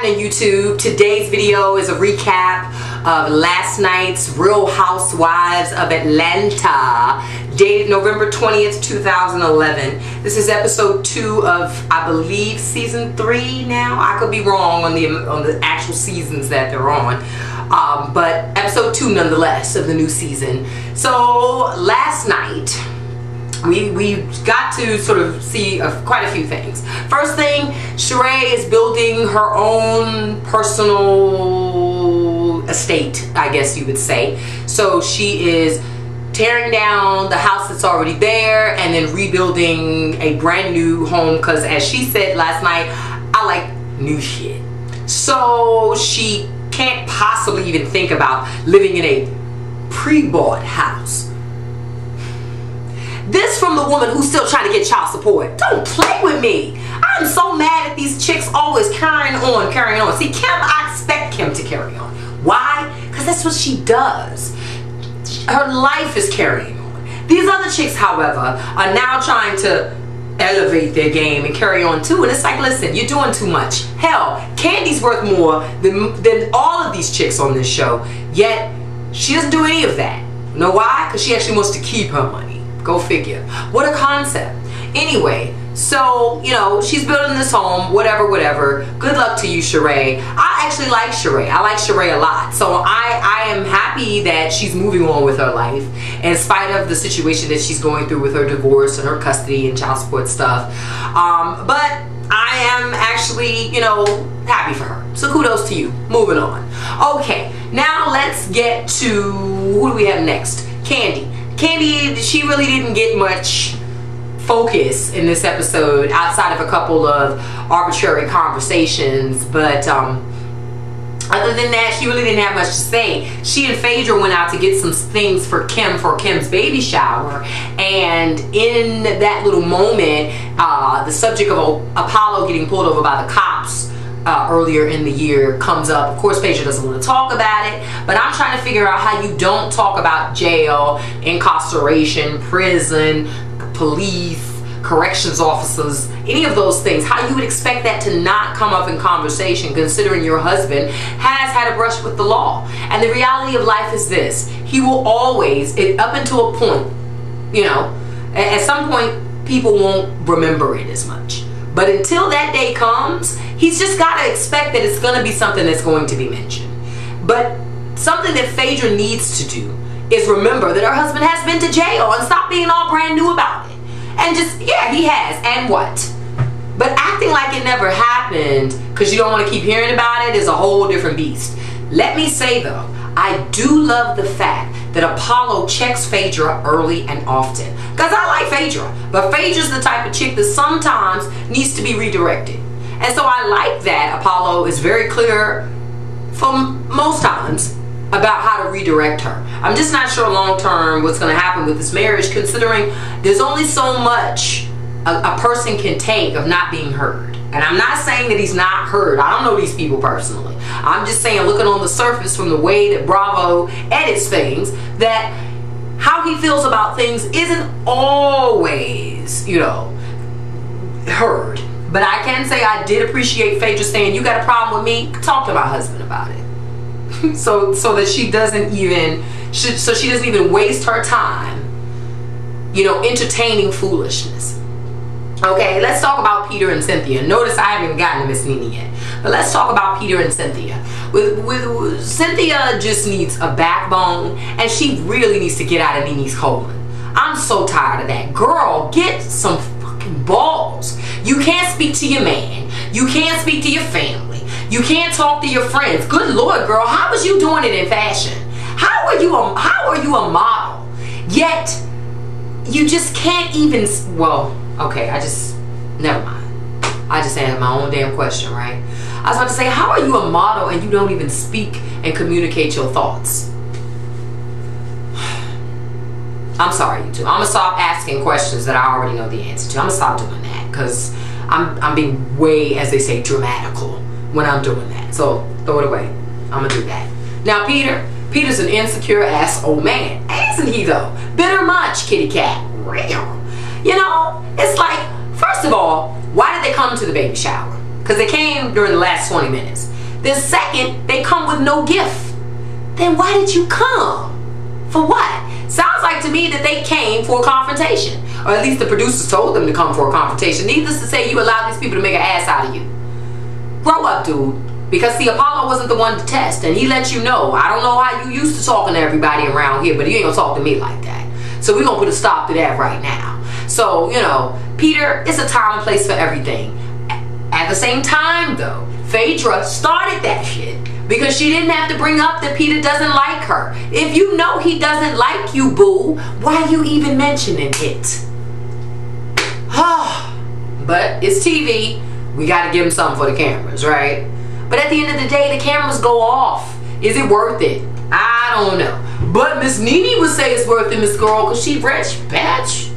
happening, YouTube? Today's video is a recap of last night's Real Housewives of Atlanta, dated November 20th, 2011. This is episode 2 of, I believe, season 3 now. I could be wrong on the actual seasons that they're on. But episode 2 nonetheless of the new season. So last night we got to sort of see quite a few things. First thing, Sheree is building her own personal estate, I guess you would say. So she is tearing down the house that's already there and then rebuilding a brand new home, because as she said last night, I like new shit. So she can't possibly even think about living in a pre-bought house. This from the woman who's still trying to get child support. Don't play with me. I'm so mad at these chicks always carrying on. See, Kim, I expect Kim to carry on. Why? Because that's what she does. Her life is carrying on. These other chicks, however, are now trying to elevate their game and carry on too. And it's like, listen, you're doing too much. Hell, Candy's worth more than all of these chicks on this show. Yet, she doesn't do any of that. You know why? Because she actually wants to keep her money. Go figure. What a concept. Anyway, so, you know, she's building this home, whatever. Good luck to you, Sheree. I actually like Sheree. I like Sheree a lot. So I am happy that she's moving on with her life in spite of the situation that she's going through with her divorce and her custody and child support stuff. But I am actually, you know, happy for her. So kudos to you. Moving on. Okay, now let's get to, who do we have next? Candy. Candy, she really didn't get much focus in this episode outside of a couple of arbitrary conversations, but other than that, she really didn't have much to say. She and Phaedra went out to get some things for Kim's baby shower, and in that little moment, the subject of Apollo getting pulled over by the cops earlier in the year comes up. Of course, Phaedra doesn't want to talk about it, but I'm trying to figure out how you don't talk about jail, incarceration, prison, police, corrections officers, any of those things, how you would expect that to not come up in conversation, considering your husband has had a brush with the law. And the reality of life is this: he will always, up until a point, you know, at some point people won't remember it as much. But until that day comes, he's just got to expect that it's going to be something that's going to be mentioned. But something that Phaedra needs to do is remember that her husband has been to jail and stop being all brand new about it. And just, yeah, he has. And what? But acting like it never happened because you don't want to keep hearing about it is a whole different beast. Let me say, though, I do love the fact that Apollo checks Phaedra early and often. Because I like Phaedra, but Phaedra's the type of chick that sometimes needs to be redirected. And so I like that Apollo is very clear for most times about how to redirect her. I'm just not sure long term what's going to happen with this marriage, considering there's only so much a person can take of not being heard. And I'm not saying that he's not heard. I don't know these people personally. I'm just saying, looking on the surface from the way that Bravo edits things, that how he feels about things isn't always, you know, heard. But I can say I did appreciate Phaedra saying, you got a problem with me? Talk to my husband about it. so that she doesn't even waste her time, you know, entertaining foolishness. Okay, let's talk about Peter and Cynthia. Notice I haven't even gotten to Miss Nene yet. But let's talk about Peter and Cynthia. With Cynthia just needs a backbone, and she really needs to get out of Nene's colon. I'm so tired of that. Girl, get some fucking balls. You can't speak to your man. You can't speak to your family. You can't talk to your friends. Good Lord, girl, how was you doing it in fashion? How are you a model? Yet, you just can't even, well, okay, never mind. I just answered my own damn question, right? I was about to say, how are you a model and you don't even speak and communicate your thoughts? I'm sorry, you two. I'm going to stop asking questions that I already know the answer to. I'm going to stop doing that because I'm being way, as they say, dramatical when I'm doing that. So, throw it away. I'm going to do that. Now, Peter's an insecure ass old man. Isn't he, though? Bitter much, kitty cat. Real. You know, it's like, first of all, why did they come to the baby shower? Because they came during the last 20 minutes. Then second, they come with no gift. Then why did you come? For what? Sounds like to me that they came for a confrontation. Or at least the producers told them to come for a confrontation. Needless to say, you allowed these people to make an ass out of you. Grow up, dude. Because see, Apollo wasn't the one to test, and he let you know, I don't know how you used to talking to everybody around here, but you ain't gonna talk to me like that. So we're gonna put a stop to that right now. So, you know, Peter, it's a time and place for everything. At the same time though, Phaedra started that shit because she didn't have to bring up that Peter doesn't like her. If you know he doesn't like you, boo, why are you even mentioning it? But it's TV. We gotta give him something for the cameras, right? But at the end of the day, the cameras go off. Is it worth it? I don't know. But Miss Nene would say it's worth it, Miss Girl, because she rich, bitch.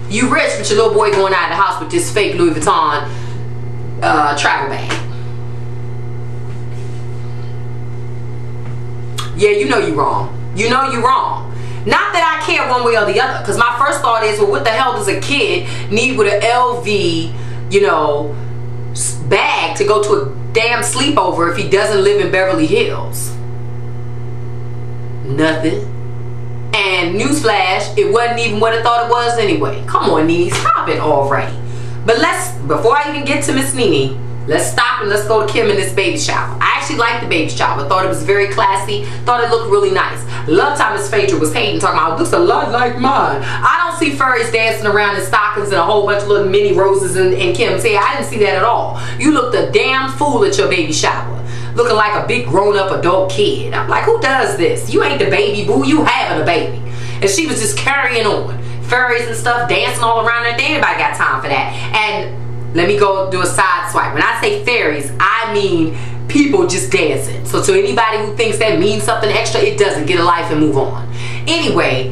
You rich, but your little boy going out of the house with this fake Louis Vuitton travel bag. Yeah, you know you wrong. You know you wrong. Not that I care one way or the other, because my first thought is, well, what the hell does a kid need with an LV, you know, bag to go to a damn sleepover if he doesn't live in Beverly Hills? Nothing. And newsflash, it wasn't even what I thought it was anyway. Come on, Nene, stop it already. But before I even get to Miss Nene, let's stop and let's go to Kim and this baby shower. I actually liked the baby shower. Thought it was very classy. Thought it looked really nice. Love time Miss Phaedra was hating, talking about, it looks a lot like mine. I don't see furries dancing around in stockings and a whole bunch of little mini roses in Kim's hair. I didn't see that at all. You looked a damn fool at your baby shower. Looking like a big grown-up adult kid. I'm like, who does this? You ain't the baby, boo. You having a baby. And she was just carrying on. Furries and stuff dancing all around there. Anybody got time for that? And let me go do a side swipe. When I say fairies, I mean people just dancing. So to anybody who thinks that means something extra, it doesn't. Get a life and move on. Anyway,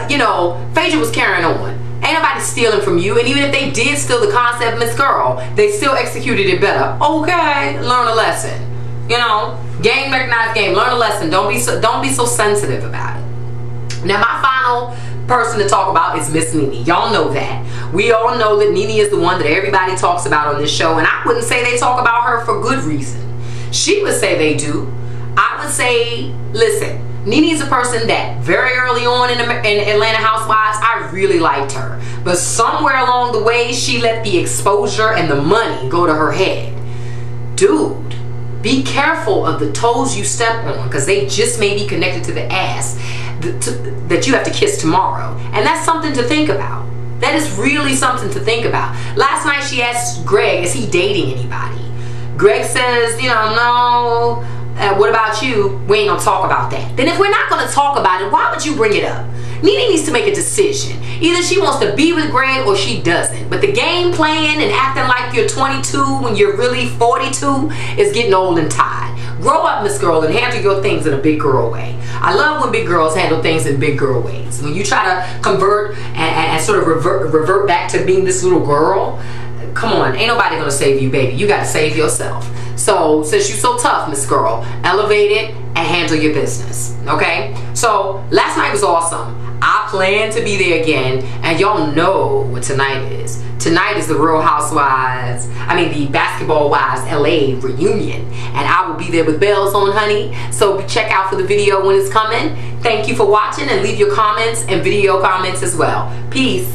you know, Phaedra was carrying on. Ain't nobody stealing from you. And even if they did steal the concept, Miss Girl, they still executed it better. Okay, learn a lesson. You know, game recognized game. Learn a lesson. Don't be so sensitive about it. Now, my final person to talk about is Miss Nene. Y'all know that. We all know that Nene is the one that everybody talks about on this show, and I wouldn't say they talk about her for good reason. She would say they do. I would say, listen, Nene's a person that very early on in Atlanta Housewives, I really liked her. But somewhere along the way, she let the exposure and the money go to her head. Dude, be careful of the toes you step on, because they just may be connected to the ass that you have to kiss tomorrow. And that's something to think about. That is really something to think about. Last night she asked Greg, is he dating anybody? Greg says, you know, no. What about you? We ain't gonna talk about that. Then if we're not gonna talk about it, why would you bring it up? Nene needs to make a decision. Either she wants to be with Greg or she doesn't. But the game playing and acting like you're 22 when you're really 42 is getting old and tired. Grow up, Miss Girl, and handle your things in a big girl way. I love when big girls handle things in big girl ways. When you try to convert and sort of revert back to being this little girl, come on, ain't nobody gonna save you, baby. You gotta save yourself. So since you're so tough, Miss Girl, elevate it and handle your business, okay? So last night was awesome. I plan to be there again, and y'all know what tonight is. Tonight is the Real Housewives, the Basketball Wives LA reunion, and I will be there with bells on, honey. So check out for the video when it's coming. Thank you for watching, and leave your comments and video comments as well. Peace.